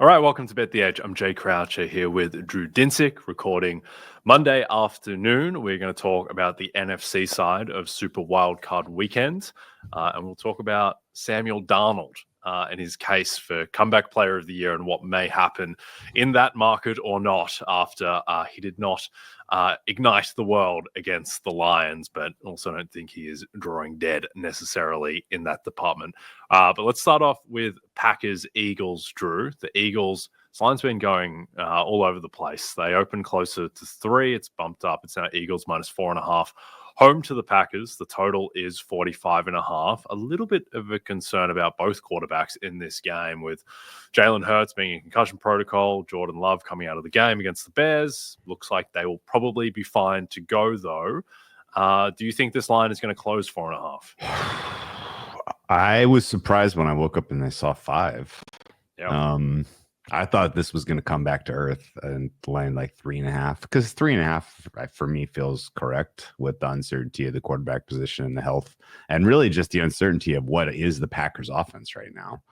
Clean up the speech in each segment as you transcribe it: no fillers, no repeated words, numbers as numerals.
All right, welcome to Bet the Edge. I'm Jay Croucher here with Drew Dinsick, recording Monday afternoon. We're going to talk about the NFC side of Super Wildcard Weekend, and we'll talk about Samuel Darnold and his case for Comeback Player of the Year and what may happen in that market or not after he did not ignite the world against the Lions, but also don't think he is drawing dead necessarily in that department. But let's start off with Packers-Eagles, Drew. The Eagles, this line's been going all over the place. They opened closer to 3. It's bumped up. It's now Eagles minus 4.5. Home to the Packers. The total is 45.5. A little bit of a concern about both quarterbacks in this game, with Jalen Hurts being in concussion protocol, Jordan Love coming out of the game against the Bears. Looks like they will probably be fine to go, though. Do you think this line is going to close 4.5? I was surprised when I woke up and I saw 5. Yeah. I thought this was going to come back to earth and land like 3.5, because 3.5 for me feels correct with the uncertainty of the quarterback position and the health, and really just the uncertainty of what is the Packers offense right now.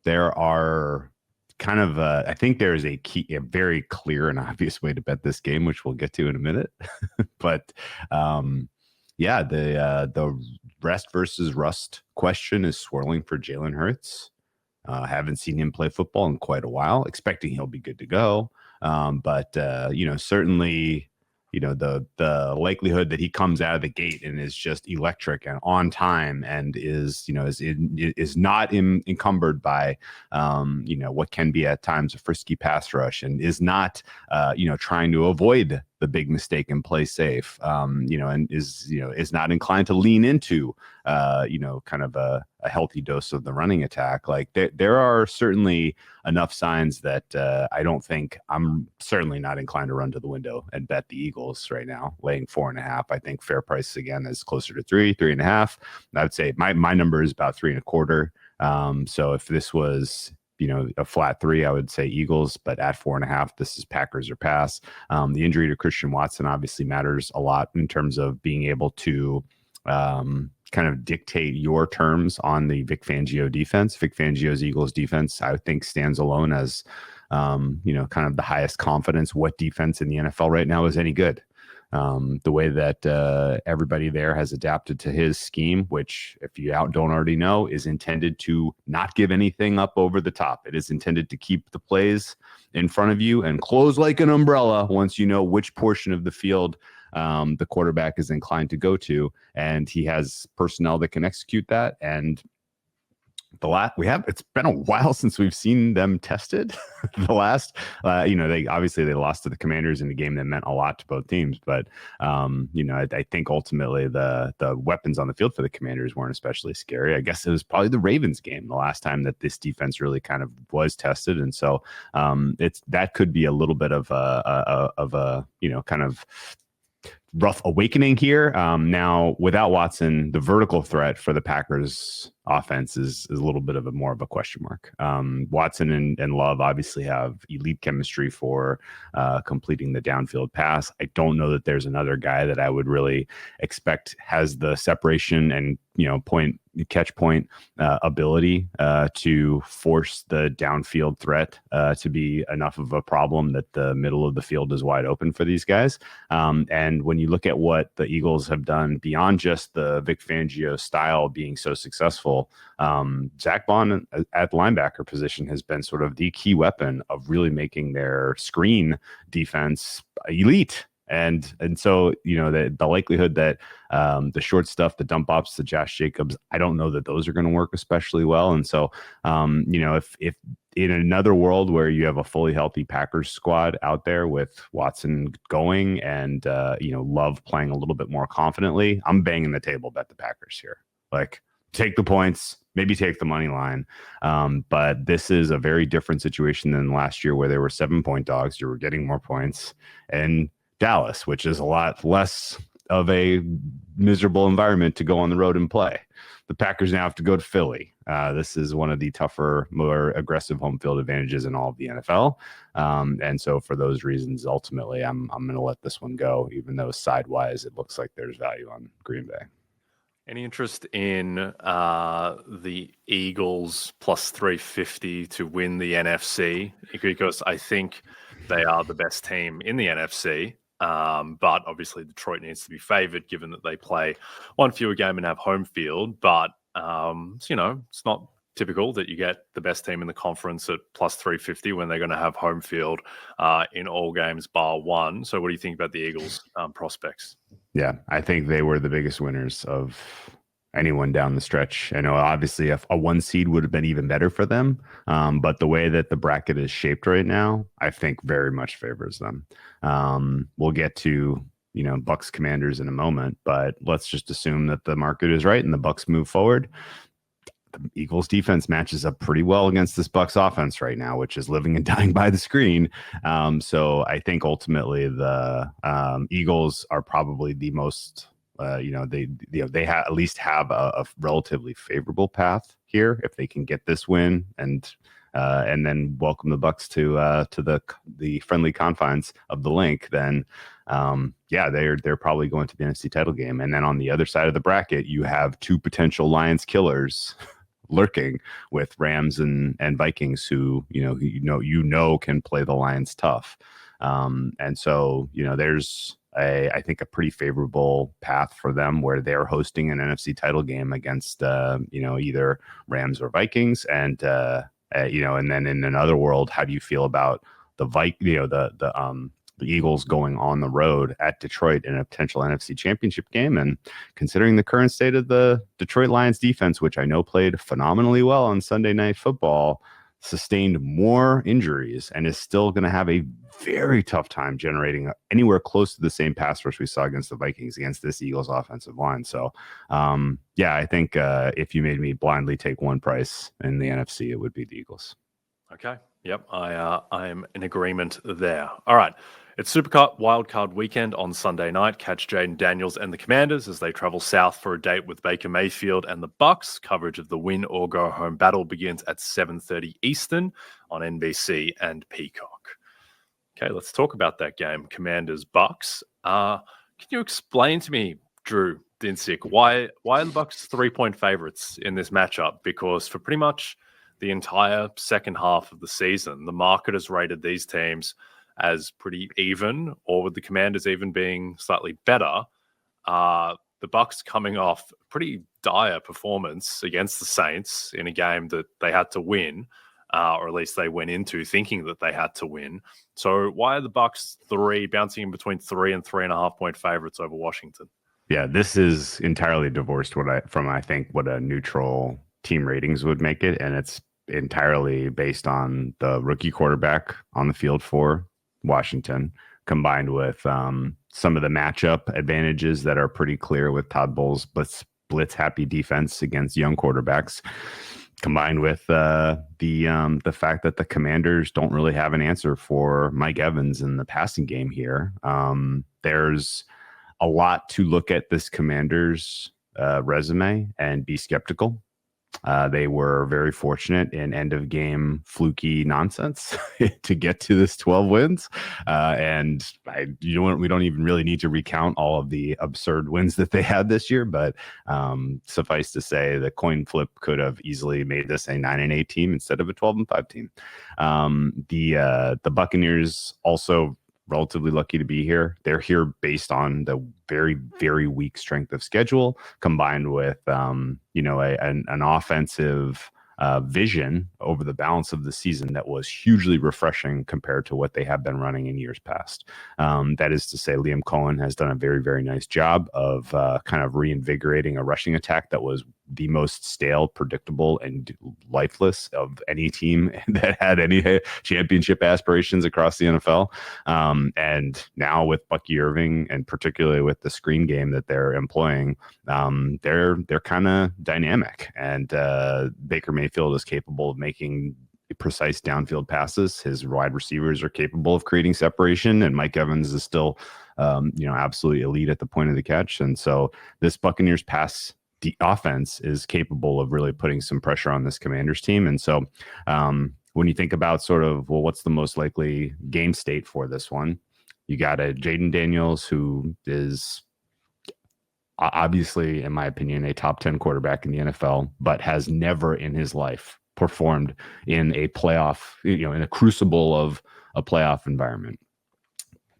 There are kind of I think there is a very clear and obvious way to bet this game, which we'll get to in a minute. But yeah, the rest versus rust question is swirling for Jalen Hurts. Haven't seen him play football in quite a while. Expecting he'll be good to go, but certainly, the likelihood that he comes out of the gate and is just electric and on time and is not encumbered by what can be at times a frisky pass rush, and is not trying to avoid the big mistake and play safe, and is not inclined to lean into, kind of a healthy dose of the running attack. Like there are certainly enough signs that I'm certainly not inclined to run to the window and bet the Eagles right now, laying 4.5. I think fair price again is closer to 3.5. I would say my number is about 3.25. So if this was a flat 3, I would say Eagles, but at 4.5, this is Packers or pass. The injury to Christian Watson obviously matters a lot in terms of being able to kind of dictate your terms on the Vic Fangio defense. Vic Fangio's Eagles defense, I think, stands alone as, kind of the highest confidence. What defense in the NFL right now is any good? The way that everybody there has adapted to his scheme, which, if you don't already know, is intended to not give anything up over the top. It is intended to keep the plays in front of you and close like an umbrella once you know which portion of the field the quarterback is inclined to go to, and he has personnel that can execute that. And it's been a while since we've seen them tested. The last, they lost to the Commanders in a game that meant a lot to both teams. But, I think ultimately the weapons on the field for the Commanders weren't especially scary. I guess it was probably the Ravens game, the last time that this defense really kind of was tested. And so that could be a little bit of a kind of rough awakening here. Now, without Watson, the vertical threat for the Packers offense is a little bit of more of a question mark. Watson and Love obviously have elite chemistry for completing the downfield pass. I don't know that there's another guy that I would really expect has the separation and catch point ability to force the downfield threat to be enough of a problem that the middle of the field is wide open for these guys. And when you look at what the Eagles have done beyond just the Vic Fangio style being so successful, Zach Bond at linebacker position has been sort of the key weapon of really making their screen defense elite. And so, the likelihood that the short stuff, the dump offs, the Josh Jacobs, I don't know that those are going to work especially well. And so, if in another world where you have a fully healthy Packers squad out there with Watson going and, Love playing a little bit more confidently, I'm banging the table, bet the Packers here. Like, take the points, maybe take the money line. But this is a very different situation than last year, where there were 7-point dogs. You were getting more points. And Dallas, which is a lot less of a miserable environment to go on the road and play. The Packers now have to go to Philly. This is one of the tougher, more aggressive home field advantages in all of the NFL. And so for those reasons, ultimately, I'm going to let this one go, even though sidewise it looks like there's value on Green Bay. Any interest in the Eagles plus 350 to win the NFC? Because I think they are the best team in the NFC. But obviously Detroit needs to be favored given that they play one fewer game and have home field. But, it's not typical that you get the best team in the conference at plus 350 when they're going to have home field in all games bar one. So what do you think about the Eagles prospects? Yeah, I think they were the biggest winners of anyone down the stretch. I know obviously a 1 seed would have been even better for them, but the way that the bracket is shaped right now, I think very much favors them. We'll get to Bucs Commanders in a moment, but let's just assume that the market is right and the Bucs move forward. The Eagles defense matches up pretty well against this Bucs offense right now, which is living and dying by the screen. So I think ultimately the Eagles are probably the most, they at least have a relatively favorable path here if they can get this win and then welcome the Bucs to the friendly confines of the link. Then they're probably going to the NFC title game. And then on the other side of the bracket, you have two potential Lions killers lurking with Rams and Vikings who can play the Lions tough. And so there's I think a pretty favorable path for them where they're hosting an NFC title game against either Rams or Vikings. And and then in another world, how do you feel about the Eagles going on the road at Detroit in a potential NFC championship game? And considering the current state of the Detroit Lions defense, which I know played phenomenally well on Sunday Night Football, sustained more injuries and is still going to have a very tough time generating anywhere close to the same pass rush we saw against the Vikings against this Eagles offensive line. So, I think if you made me blindly take one price in the NFC, it would be the Eagles. Okay. Yep. I am in agreement there. All right. It's Supercut Wildcard Weekend on Sunday night. Catch Jaden Daniels and the Commanders as they travel south for a date with Baker Mayfield and the Bucs. Coverage of the win or go home battle begins at 7:30 Eastern on NBC and Peacock. Okay, let's talk about that game. Commanders Bucs. Can you explain to me, Drew Dinsick, why are the Bucs 3-point favorites in this matchup? Because for pretty much the entire second half of the season, the market has rated these teams as pretty even, or with the Commanders even being slightly better. The Bucs coming off pretty dire performance against the Saints in a game that they had to win, or at least they went into thinking that they had to win. So why are the Bucs bouncing in between 3 and 3.5 point favorites over Washington? Yeah, this is entirely divorced from I think what a neutral team ratings would make it, and it's entirely based on the rookie quarterback on the field for Washington, combined with some of the matchup advantages that are pretty clear with Todd Bowles' blitz happy defense against young quarterbacks, combined with the fact that the Commanders don't really have an answer for Mike Evans in the passing game here. There's a lot to look at this Commanders resume and be skeptical. They were very fortunate in end of game fluky nonsense to get to this 12 wins. And we don't even really need to recount all of the absurd wins that they had this year, but suffice to say the coin flip could have easily made this a 9-8 team instead of a 12-5 team. The Buccaneers also relatively lucky to be here. They're here based on the very, very weak strength of schedule combined with, an offensive vision over the balance of the season that was hugely refreshing compared to what they have been running in years past. That is to say, Liam Cohen has done a very, very nice job of kind of reinvigorating a rushing attack that was the most stale, predictable, and lifeless of any team that had any championship aspirations across the NFL. And now with Bucky Irving, and particularly with the screen game that they're employing, they're kind of dynamic. And Baker Mayfield is capable of making precise downfield passes. His wide receivers are capable of creating separation, and Mike Evans is still, absolutely elite at the point of the catch. And so this Buccaneers the offense is capable of really putting some pressure on this Commanders team. And so when you think about sort of, well, what's the most likely game state for this one? You got a Jaden Daniels who is obviously, in my opinion, a top 10 quarterback in the NFL, but has never in his life performed in a playoff, in a crucible of a playoff environment.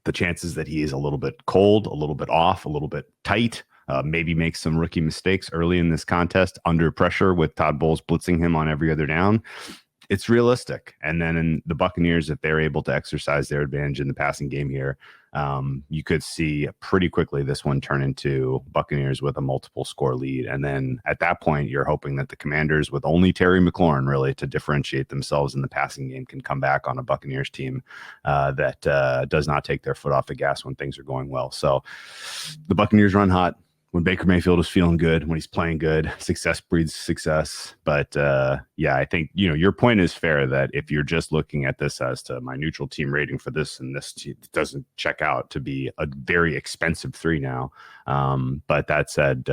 The chances that he is a little bit cold, a little bit off, a little bit tight, maybe makes some rookie mistakes early in this contest under pressure with Todd Bowles blitzing him on every other down. It's realistic. And then in the Buccaneers, if they're able to exercise their advantage in the passing game here, you could see pretty quickly this one turn into Buccaneers with a multiple score lead. And then at that point, you're hoping that the Commanders, with only Terry McLaurin really to differentiate themselves in the passing game, can come back on a Buccaneers team that does not take their foot off the gas when things are going well. So the Buccaneers run hot. When Baker Mayfield is feeling good, when he's playing good, success breeds success. But I think, your point is fair that if you're just looking at this as to my neutral team rating for this, and this doesn't check out to be a very expensive 3 now. But that said,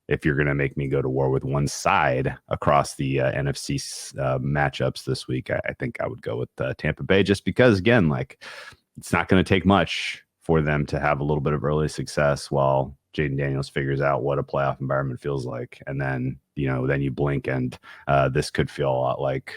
if you're going to make me go to war with one side across the NFC matchups this week, I think I would go with Tampa Bay, just because, again, like, it's not going to take much for them to have a little bit of early success while Jaden Daniels figures out what a playoff environment feels like. And then, then you blink and this could feel a lot like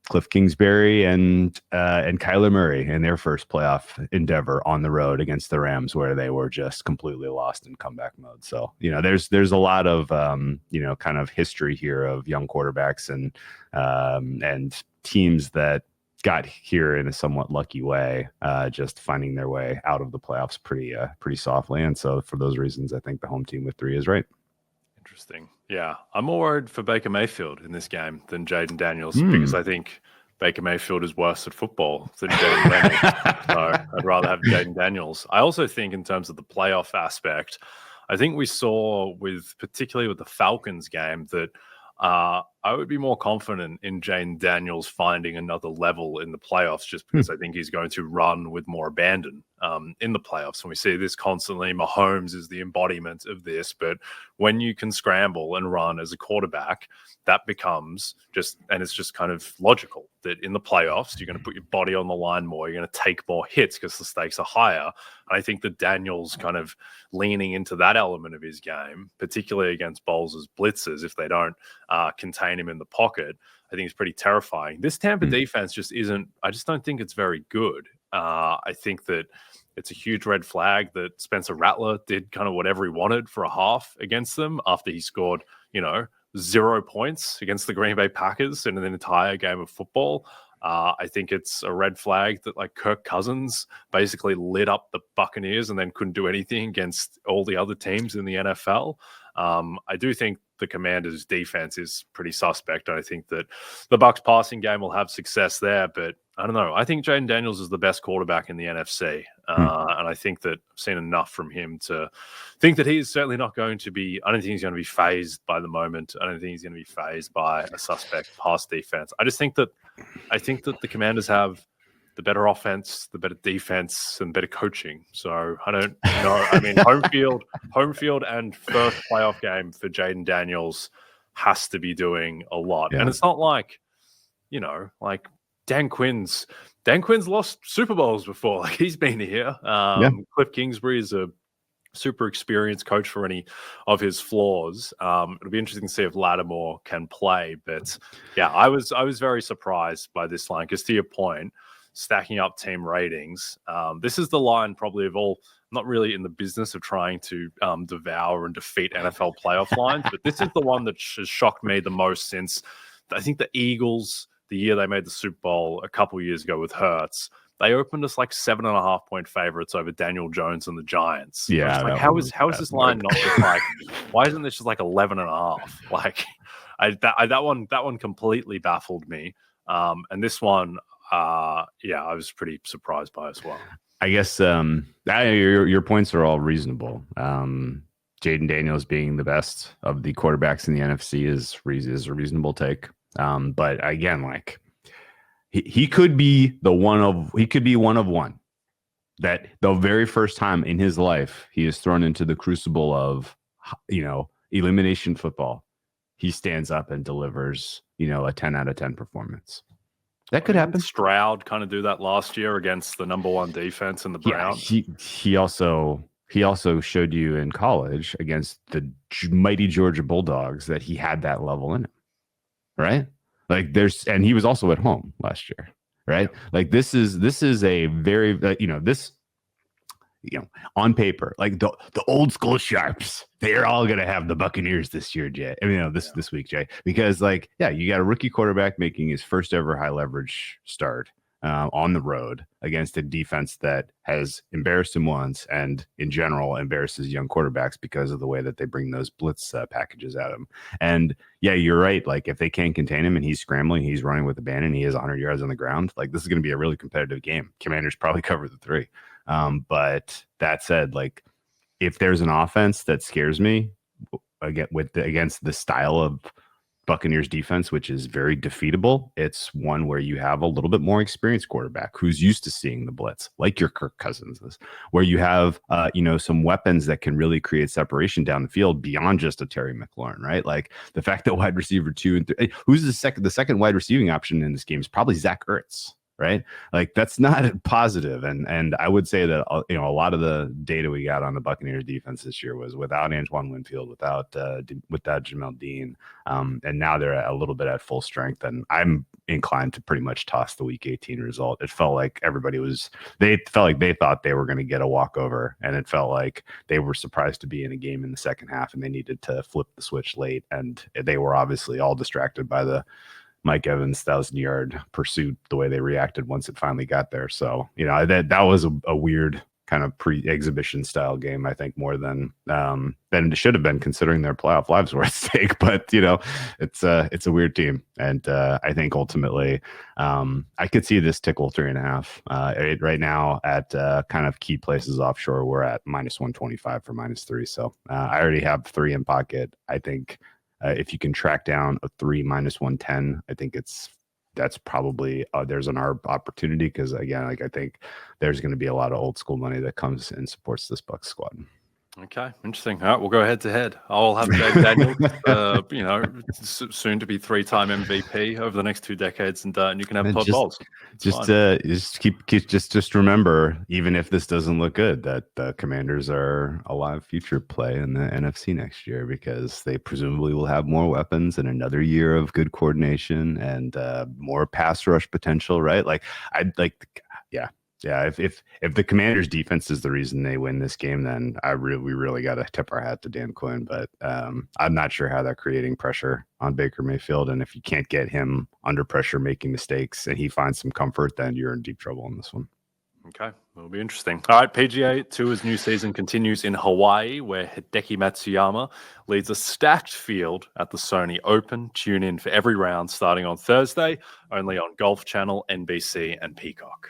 Cliff Kingsbury and Kyler Murray in their first playoff endeavor on the road against the Rams, where they were just completely lost in comeback mode. So, there's a lot of, kind of history here of young quarterbacks and teams that got here in a somewhat lucky way, just finding their way out of the playoffs pretty softly. And so for those reasons, I think the home team with 3 is right. Interesting. Yeah. I'm more worried for Baker Mayfield in this game than Jaden Daniels, because I think Baker Mayfield is worse at football than Jaden Daniels. So I'd rather have Jaden Daniels. I also think in terms of the playoff aspect, I think we saw particularly with the Falcons game that I would be more confident in Jaden Daniels finding another level in the playoffs, just because I think he's going to run with more abandon in the playoffs. And we see this constantly. Mahomes is the embodiment of this. But when you can scramble and run as a quarterback, that becomes and it's just kind of logical that in the playoffs, you're going to put your body on the line more. You're going to take more hits because the stakes are higher. And I think that Daniels kind of leaning into that element of his game, particularly against Bowles' blitzers, if they don't contain him in the pocket, I think it's pretty terrifying. This Tampa defense just isn't, I just don't think it's very good. I think that it's a huge red flag that Spencer Rattler did kind of whatever he wanted for a half against them after he scored, 0 points against the Green Bay Packers in an entire game of football. I think it's a red flag that like Kirk Cousins basically lit up the Buccaneers and then couldn't do anything against all the other teams in the NFL. I do think the Commanders' defense is pretty suspect. I think that the Bucs passing game will have success there, but I don't know. I think Jaden Daniels is the best quarterback in the NFC. And I think that I've seen enough from him to think that he is certainly not going to be, I don't think he's going to be phased by the moment. I don't think he's going to be phased by a suspect pass defense. I think that the Commanders have the better offense, the better defense, and better coaching. So I don't know. I mean, home field and first playoff game for Jaden Daniels has to be doing a lot. Yeah. And it's not like, like Dan Quinn's lost Super Bowls before. Like he's been here. Cliff Kingsbury is a super experienced coach for any of his flaws. It'll be interesting to see if Lattimore can play. But yeah, I was very surprised by this line because to your point, stacking up team ratings, this is the line probably of all. I'm not really in the business of trying to devour and defeat NFL playoff lines, but this is the one that has shocked me the most since I think the Eagles, the year they made the Super Bowl a couple years ago with Hurts, they opened us like 7.5 point favorites over Daniel Jones and the Giants. Yeah. Like, how is this line not just like, why isn't this just like 11.5? Like that one completely baffled me. And this one, I was pretty surprised by as well. I guess your points are all reasonable. Jaden Daniels being the best of the quarterbacks in the NFC is a reasonable take. But again, like he could be one of one that the very first time in his life he is thrown into the crucible of elimination football. He stands up and delivers a 10 out of 10 performance. That could happen. Stroud kind of do that last year against the number one defense in the Browns. He also he also showed you in college against the mighty Georgia Bulldogs that he had that level in him, right? Like and he was also at home last year, right? Yeah. Like this is a very on paper, like the old school sharps, they're all going to have the Buccaneers this year, Jay. I mean, this week, Jay, because you got a rookie quarterback making his first ever high leverage start on the road against a defense that has embarrassed him once and in general embarrasses young quarterbacks because of the way that they bring those blitz packages at him. And yeah, you're right. Like if they can't contain him and he's scrambling, he's running with abandon, he has 100 yards on the ground. Like this is going to be a really competitive game. Commanders probably cover the 3. But that said, like if there's an offense that scares me against the style of Buccaneers defense, which is very defeatable, it's one where you have a little bit more experienced quarterback who's used to seeing the blitz, like your Kirk Cousins is, where you have some weapons that can really create separation down the field beyond just a Terry McLaurin, right? Like the fact that wide receiver 2 and 3, who's the second wide receiving option in this game is probably Zach Ertz. Right, like that's not positive, and I would say that a lot of the data we got on the Buccaneers defense this year was without Antoine Winfield, without Jamel Dean, and now they're a little bit at full strength, and I'm inclined to pretty much toss the Week 18 result. It felt like they thought they were going to get a walkover, and it felt like they were surprised to be in a game in the second half, and they needed to flip the switch late, and they were obviously all distracted by the Mike Evans 1,000-yard pursuit, the way they reacted once it finally got there. So, that was a weird kind of pre-exhibition style game, I think, more than it should have been, considering their playoff lives were at stake. But, it's a weird team. And I think ultimately I could see this tickle 3.5. Right now at kind of key places offshore, we're at -125 for -3. So I already have 3 in pocket. I think if you can track down a 3 -110, I think that's probably there's an opportunity, because again, I think there's going to be a lot of old school money that comes and supports this Bucs squad. Okay, interesting. All right, we'll go head to head. I'll have Dave Daniels, soon to be 3-time MVP over the next 2 decades, and you can have Todd Bowles. Just remember, even if this doesn't look good, that the Commanders are a live future play in the NFC next year, because they presumably will have more weapons and another year of good coordination and more pass rush potential. Right? Yeah, if the Commanders' defense is the reason they win this game, then we really got to tip our hat to Dan Quinn. But I'm not sure how they're creating pressure on Baker Mayfield. And if you can't get him under pressure making mistakes and he finds some comfort, then you're in deep trouble in this one. Okay, it'll be interesting. All right, PGA Tour's new season continues in Hawaii, where Hideki Matsuyama leads a stacked field at the Sony Open. Tune in for every round starting on Thursday, only on Golf Channel, NBC, and Peacock.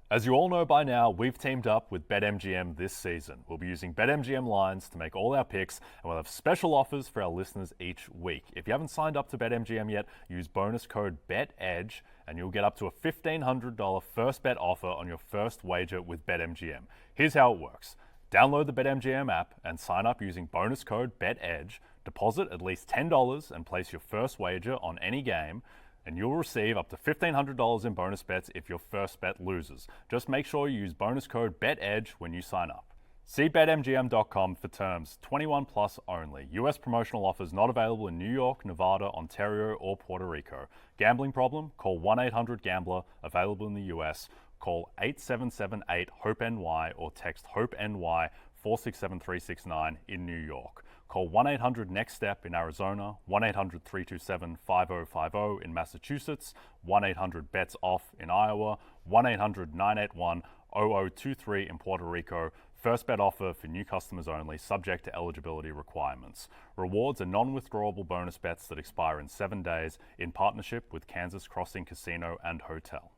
As you all know by now, we've teamed up with BetMGM this season. We'll be using BetMGM lines to make all our picks, and we'll have special offers for our listeners each week. If you haven't signed up to BetMGM yet, use bonus code BETEDGE, and you'll get up to a $1,500 first bet offer on your first wager with BetMGM. Here's how it works. Download the BetMGM app and sign up using bonus code BETEDGE. Deposit at least $10 and place your first wager on any game, and you'll receive up to $1,500 in bonus bets if your first bet loses. Just make sure you use bonus code BETEDGE when you sign up. See BetMGM.com for terms. 21 plus only. U.S. promotional offers not available in New York, Nevada, Ontario, or Puerto Rico. Gambling problem? Call 1-800-GAMBLER. Available in the U.S. Call 8778-HOPE-NY or text HOPE-NY 467369 in New York. Call 1-800-NEXT-STEP in Arizona, 1-800-327-5050 in Massachusetts, 1-800-BETS-OFF in Iowa, 1-800-981-0023 in Puerto Rico. First bet offer for new customers only, subject to eligibility requirements. Rewards are non-withdrawable bonus bets that expire in 7 days in partnership with Kansas Crossing Casino and Hotel.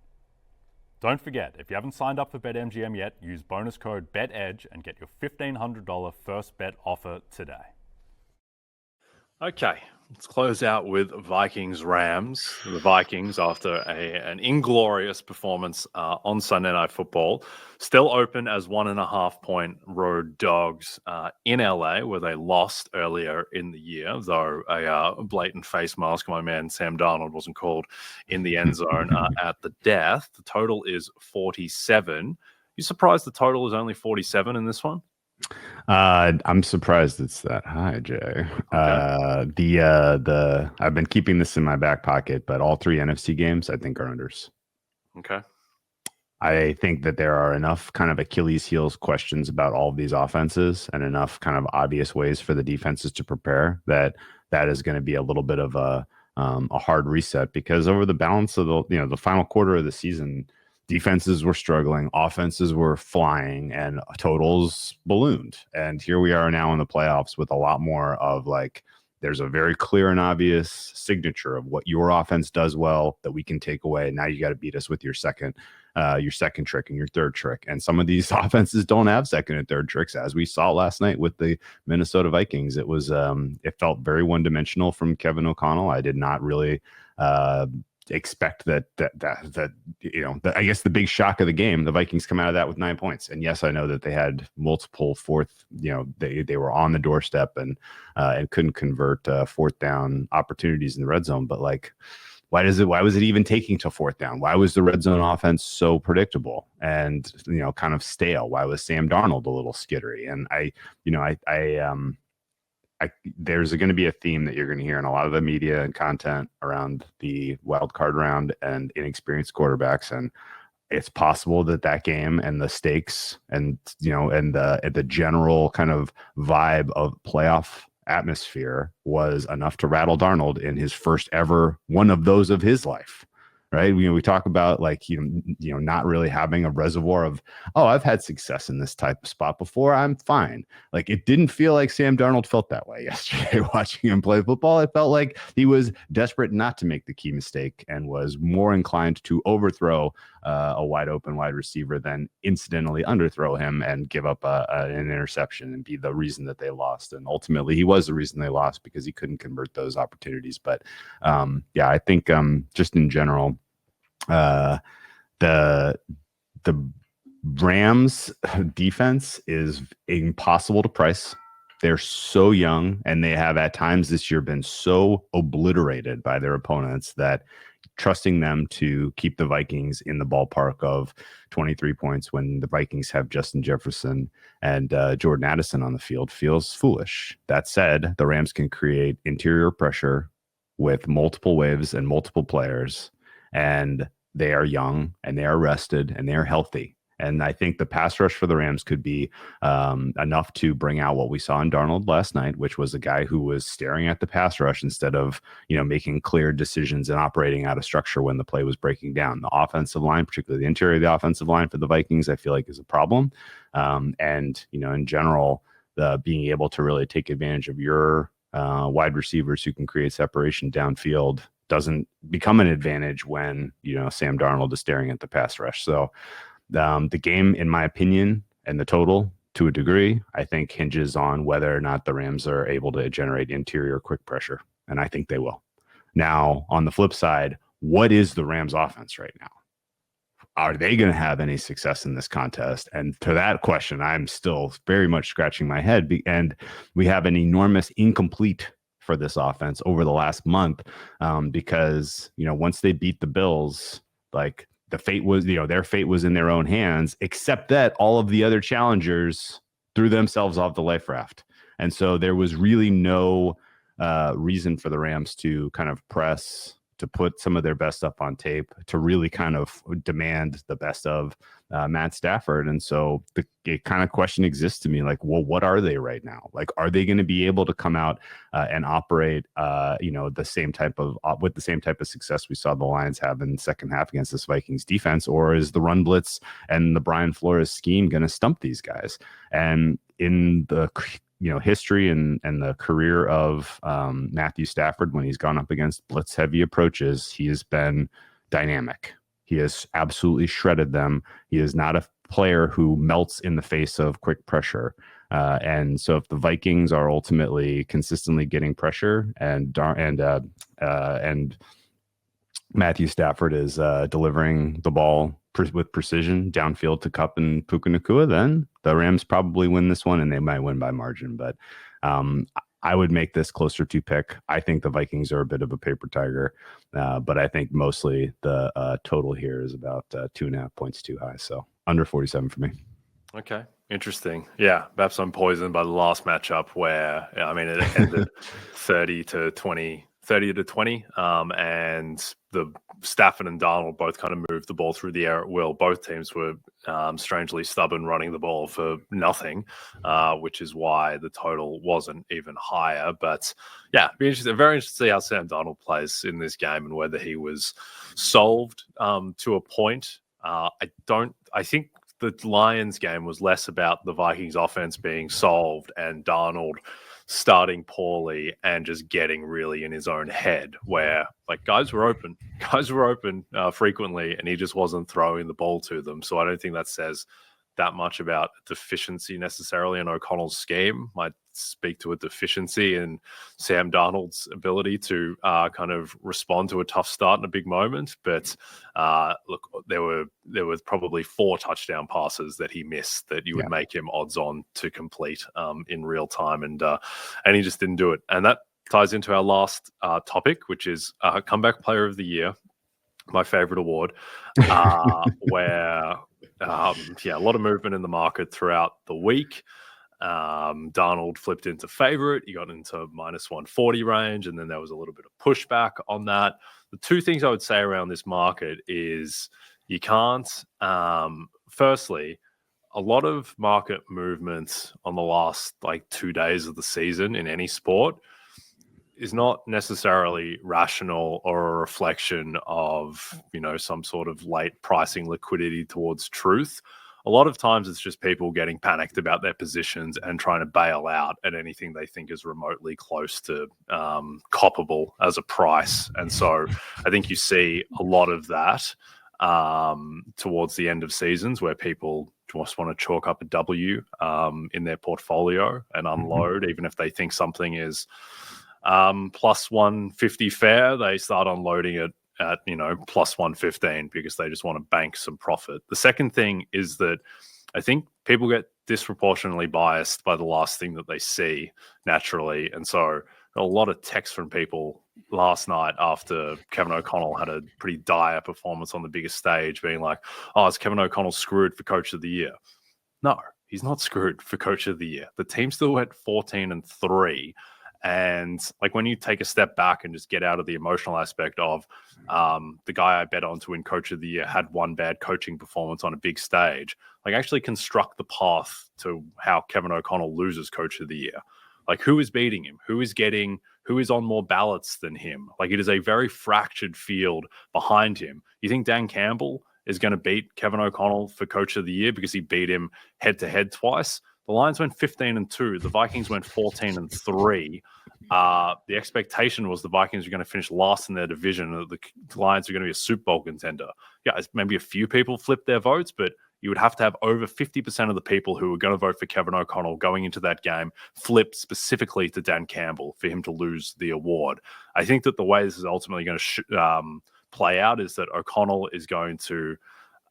Don't forget, if you haven't signed up for BetMGM yet, use bonus code BETEDGE and get your $1,500 first bet offer today. Okay, let's close out with Vikings-Rams. The Vikings, after an inglorious performance on Sunday Night Football, still open as 1.5-point road dogs in LA, where they lost earlier in the year, though a blatant face mask of my man Sam Darnold wasn't called in the end zone at the death. The total is 47. You surprised the total is only 47 in this one? I'm surprised it's that high, Jay. Okay. The I've been keeping this in my back pocket, but all three NFC games I think are unders. Okay. I think that there are enough kind of Achilles heels questions about all of these offenses and enough kind of obvious ways for the defenses to prepare that is going to be a little bit of a hard reset, because over the balance of the final quarter of the season, defenses were struggling, offenses were flying, and totals ballooned. And here we are now in the playoffs with a lot more of like, there's a very clear and obvious signature of what your offense does well that we can take away. Now you got to beat us with your second trick and your third trick. And some of these offenses don't have second and third tricks, as we saw last night with the Minnesota Vikings. It was it felt very one dimensional from Kevin O'Connell. I did not really expect that I guess the big shock of the game, the Vikings come out of that with 9 points. And yes, I know that they had multiple fourth, they were on the doorstep and couldn't convert fourth down opportunities in the red zone. But like, why was it even taking to fourth down? Why was the red zone offense so predictable and kind of stale? Why was Sam Darnold a little skittery? And there's going to be a theme that you're going to hear in a lot of the media and content around the wild card round and inexperienced quarterbacks. And it's possible that game and the stakes and the general kind of vibe of playoff atmosphere was enough to rattle Darnold in his first ever one of those of his life. Right. We talk about like, not really having a reservoir of, oh, I've had success in this type of spot before, I'm fine. Like, it didn't feel like Sam Darnold felt that way yesterday watching him play football. It felt like he was desperate not to make the key mistake and was more inclined to overthrow a wide open wide receiver than incidentally underthrow him and give up an interception and be the reason that they lost. And ultimately he was the reason they lost, because he couldn't convert those opportunities. But I think just in general, the Rams defense is impossible to price. They're so young, and they have at times this year been so obliterated by their opponents that trusting them to keep the Vikings in the ballpark of 23 points when the Vikings have Justin Jefferson and Jordan Addison on the field feels foolish. That said, the Rams can create interior pressure with multiple waves and multiple players, and they are young and they are rested and they are healthy. And I think the pass rush for the Rams could be enough to bring out what we saw in Darnold last night, which was a guy who was staring at the pass rush instead of, making clear decisions and operating out of structure when the play was breaking down. The offensive line, particularly the interior of the offensive line for the Vikings, I feel like is a problem. In general, being able to really take advantage of your wide receivers who can create separation downfield doesn't become an advantage when Sam Darnold is staring at the pass rush. So the game, in my opinion, and the total to a degree, I think hinges on whether or not the Rams are able to generate interior quick pressure, and I think they will. Now, on the flip side, what is the Rams offense right now? Are they going to have any success in this contest? And to that question, I'm still very much scratching my head. And we have an enormous incomplete for this offense over the last month, because once they beat the Bills, like the fate was, their fate was in their own hands, except that all of the other challengers threw themselves off the life raft. And so there was really no reason for the Rams to kind of press, to put some of their best stuff on tape, to really kind of demand the best of Matt Stafford. And so the kind of question exists to me, like, well, what are they right now? Like, are they going to be able to come out and operate, with the same type of success we saw the Lions have in the second half against this Vikings defense? Or is the run blitz and the Brian Flores scheme going to stump these guys? And in the history and the career of Matthew Stafford, when he's gone up against blitz heavy approaches, he has been dynamic. He has absolutely shredded them. He is not a player who melts in the face of quick pressure. And so if the Vikings are ultimately consistently getting pressure and Matthew Stafford is delivering the ball with precision downfield to Kupp and Puka Nacua, then the Rams probably win this one, and they might win by margin. But I would make this closer to pick. I think the Vikings are a bit of a paper tiger, but I think mostly the total here is about 2.5 points too high. So Under 47 for me. Okay, interesting. Yeah, perhaps I'm poisoned by the last matchup where, I mean, it ended 30-20, and the Stafford and Darnold both kind of moved the ball through the air at will. Both teams were strangely stubborn running the ball for nothing, which is why the total wasn't even higher. But yeah, very interesting to see how Sam Darnold plays in this game and whether he was solved to a point. I think the Lions game was less about the Vikings offense being solved and Darnold starting poorly and just getting really in his own head, where like guys were open frequently, and he just wasn't throwing the ball to them. So I don't think that says that much about deficiency necessarily in O'Connell's scheme. Might speak to a deficiency in Sam Darnold's ability to kind of respond to a tough start in a big moment. But look, there were probably 4 touchdown passes that he missed that you would make him odds on to complete in real time, and he just didn't do it. And that ties into our last topic, which is Comeback Player of the Year, my favorite award, where a lot of movement in the market throughout the week. Darnold flipped into favorite. He got into minus 140 range, and then there was a little bit of pushback on that. The 2 things I would say around this market is you can't, firstly, a lot of market movements on the last 2 days of the season in any sport is not necessarily rational or a reflection of, some sort of late pricing liquidity towards truth. A lot of times it's just people getting panicked about their positions and trying to bail out at anything they think is remotely close to coppable as a price. And so I think you see a lot of that towards the end of seasons where people just want to chalk up a W in their portfolio and unload, even if they think something is plus 150 fair, they start unloading it at plus 115 because they just want to bank some profit. The second thing is that I think people get disproportionately biased by the last thing that they see naturally, and so a lot of text from people last night after Kevin O'Connell had a pretty dire performance on the biggest stage being like, oh, is Kevin O'Connell screwed for Coach of the Year? No, he's not screwed for Coach of the Year. The team still went 14-3. And when you take a step back and just get out of the emotional aspect of the guy I bet on to win Coach of the Year had one bad coaching performance on a big stage, actually construct the path to how Kevin O'Connell loses Coach of the Year. Who is beating him? Who is on more ballots than him? It is a very fractured field behind him. You think Dan Campbell is going to beat Kevin O'Connell for Coach of the Year because he beat him head-to-head twice? The Lions went 15-2. The Vikings went 14-3. The expectation was the Vikings were going to finish last in their division. The Lions are going to be a Super Bowl contender. Yeah, maybe a few people flipped their votes, but you would have to have over 50% of the people who were going to vote for Kevin O'Connell going into that game flip specifically to Dan Campbell for him to lose the award. I think that the way this is ultimately going to play out is that O'Connell is going to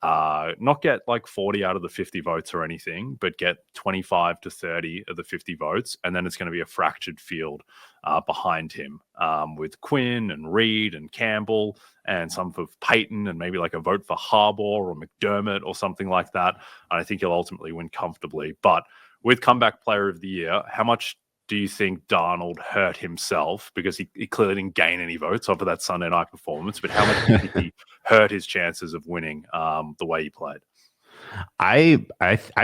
not get 40 out of the 50 votes or anything, but get 25 to 30 of the 50 votes. And then it's going to be a fractured field behind him with Quinn and Reed and Campbell and some for Peyton and maybe a vote for Harbaugh or McDermott or something like that. And I think he'll ultimately win comfortably. But with Comeback Player of the Year, how much do you think Darnold hurt himself? Because he clearly didn't gain any votes off of that Sunday night performance, but how much do you think he hurt his chances of winning the way he played? I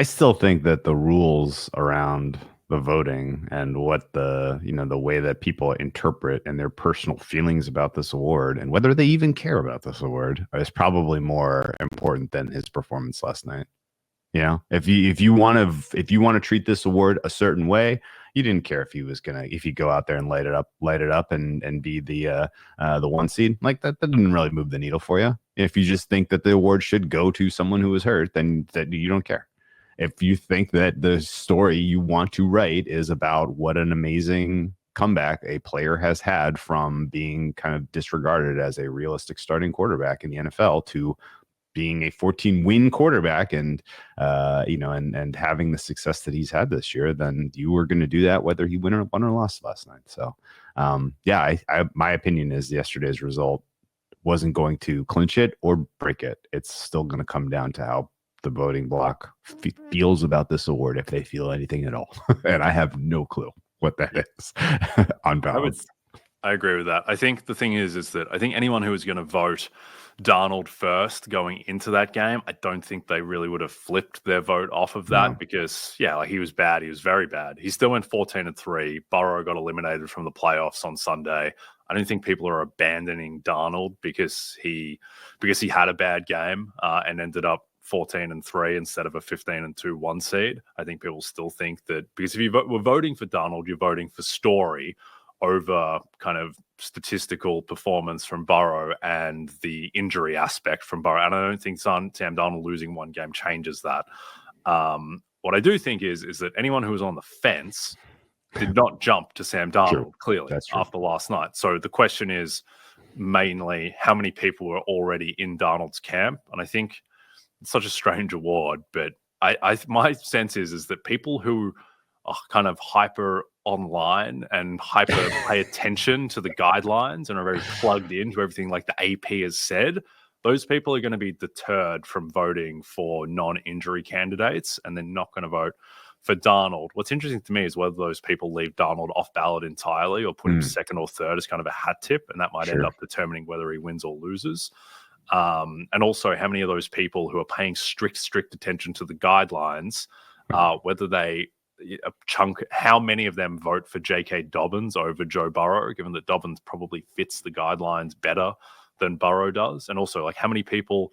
still think that the rules around the voting and what the way that people interpret and their personal feelings about this award and whether they even care about this award is probably more important than his performance last night. If you want to treat this award a certain way, you didn't care if he go out there and light it up and be the one seed. That didn't really move the needle for you. If you just think that the award should go to someone who was hurt, then that you don't care. If you think that the story you want to write is about what an amazing comeback a player has had from being kind of disregarded as a realistic starting quarterback in the NFL to being a 14-win quarterback and having the success that he's had this year, then you were going to do that whether he won or lost last night. So, my opinion is yesterday's result wasn't going to clinch it or break it. It's still going to come down to how the voting block feels about this award, if they feel anything at all. And I have no clue what that is on balance. I agree with that. I think the thing is that I think anyone who is going to vote Darnold first going into that game, I don't think they really would have flipped their vote off of that because, like he was bad. He was very bad. He still went 14-3. Burrow got eliminated from the playoffs on Sunday. I don't think people are abandoning Darnold because he had a bad game and ended up 14-3 instead of a 15-2 1 seed. I think people still think that because if you were voting for Darnold, you're voting for story over kind of statistical performance from Burrow and the injury aspect from Burrow. And I don't think Sam Darnold losing one game changes that. What I do think is that anyone who was on the fence did not jump to Sam Darnold, clearly, after last night. So the question is mainly how many people were already in Darnold's camp. And I think it's such a strange award, but my sense is that people who are kind of hyper online and hyper pay attention to the guidelines and are very plugged into everything like the AP has said, those people are going to be deterred from voting for non-injury candidates and they're not going to vote for Darnold. What's interesting to me is whether those people leave Darnold off ballot entirely or put him second or third as kind of a hat tip, and that might end up determining whether he wins or loses. And also how many of those people who are paying strict attention to the guidelines, whether they how many of them vote for J.K. Dobbins over Joe Burrow, given that Dobbins probably fits the guidelines better than Burrow does. And also, like, how many people,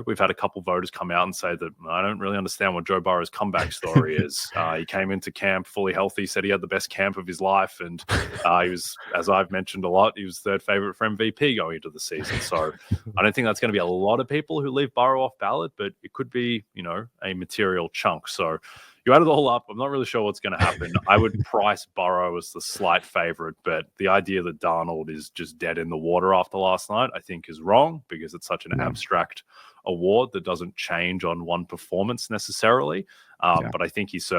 we've had a couple voters come out and say that I don't really understand what Joe Burrow's comeback story is. He came into camp fully healthy, said he had the best camp of his life. And he was, as I've mentioned a lot, he was third favorite for MVP going into the season. So I don't think that's going to be a lot of people who leave Burrow off ballot, but it could be, a material chunk. So you add it all up, I'm not really sure what's going to happen. I would price Burrow as the slight favorite, but the idea that Darnold is just dead in the water after last night, I think is wrong because it's such an abstract award that doesn't change on one performance necessarily. But I think it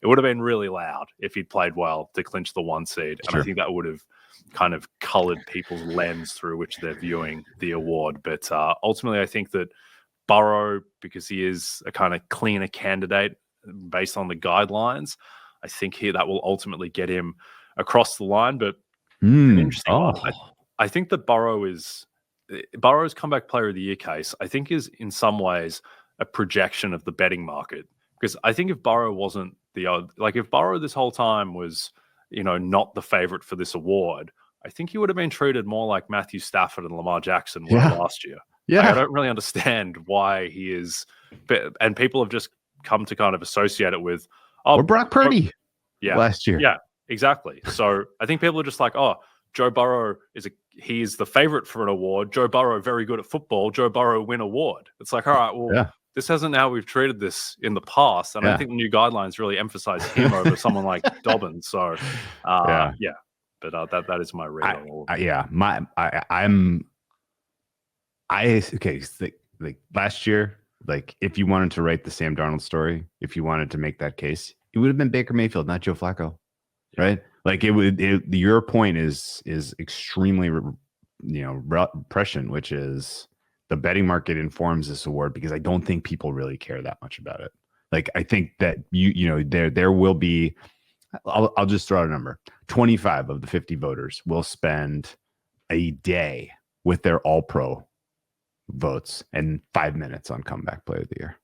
would have been really loud if he'd played well to clinch the 1 seed. And I think that would have kind of colored people's lens through which they're viewing the award. But ultimately, I think that Burrow, because he is a kind of cleaner candidate based on the guidelines, I think that will ultimately get him across the line. But an interesting one. I think that Burrow's comeback player of the year case, I think, is in some ways a projection of the betting market. Because I think if Burrow wasn't if Burrow this whole time was, not the favorite for this award, I think he would have been treated more like Matthew Stafford and Lamar Jackson were last year. I don't really understand why he is, and people have just come to kind of associate it with or Brock Purdy last year. Yeah, exactly. So I think people are just like, Joe Burrow he's the favorite for an award. Joe Burrow, very good at football. Joe Burrow win award. It's like, all right, well, this isn't how we've treated this in the past. And I think the new guidelines really emphasize him over someone like Dobbins. So, but that is my read on all of it. Last year, if you wanted to write the Sam Darnold story, if you wanted to make that case, it would have been Baker Mayfield, not Joe Flacco, right? Your point is extremely, prescient, which is the betting market informs this award because I don't think people really care that much about it. I think that there will be, I'll just throw out a number. 25 of the 50 voters will spend a day with their all-pro votes and 5 minutes on comeback player of the year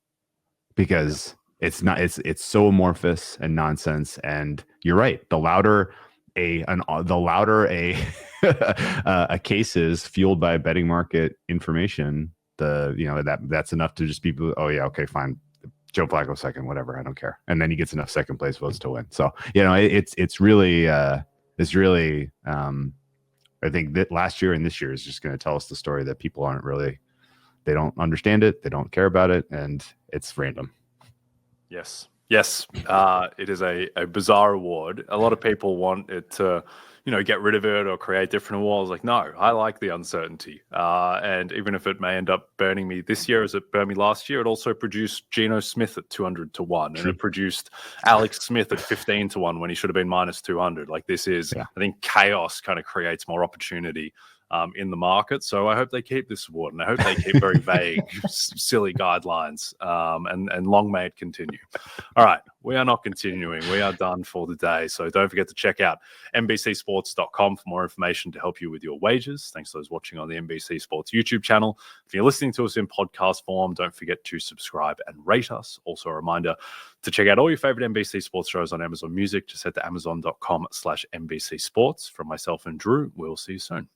because it's so amorphous and nonsense. And you're right. The louder a case is fueled by betting market information, that's enough to just be, fine. Joe Flacco second, whatever, I don't care. And then he gets enough second place votes to win. So, it's really I think that last year and this year is just going to tell us the story that people they don't understand it. They don't care about it. And it's random. Yes. It is a bizarre award. A lot of people want it to, get rid of it or create different awards. Like, no, I like the uncertainty. And even if it may end up burning me this year as it burned me last year, it also produced Geno Smith at 200-1. And it produced Alex Smith at 15-1 when he should have been minus 200. Like, this is, I think chaos kind of creates more opportunity in the market. So I hope they keep this support, and I hope they keep very vague, silly guidelines, and long may it continue. All right, we are not continuing. We are done for the day. So don't forget to check out NBCsports.com for more information to help you with your wagers. Thanks to those watching on the NBC Sports YouTube channel. If you're listening to us in podcast form, don't forget to subscribe and rate us. Also, a reminder to check out all your favorite NBC Sports shows on Amazon Music. Just head to amazon.com/NBC Sports. From myself and Drew, we'll see you soon.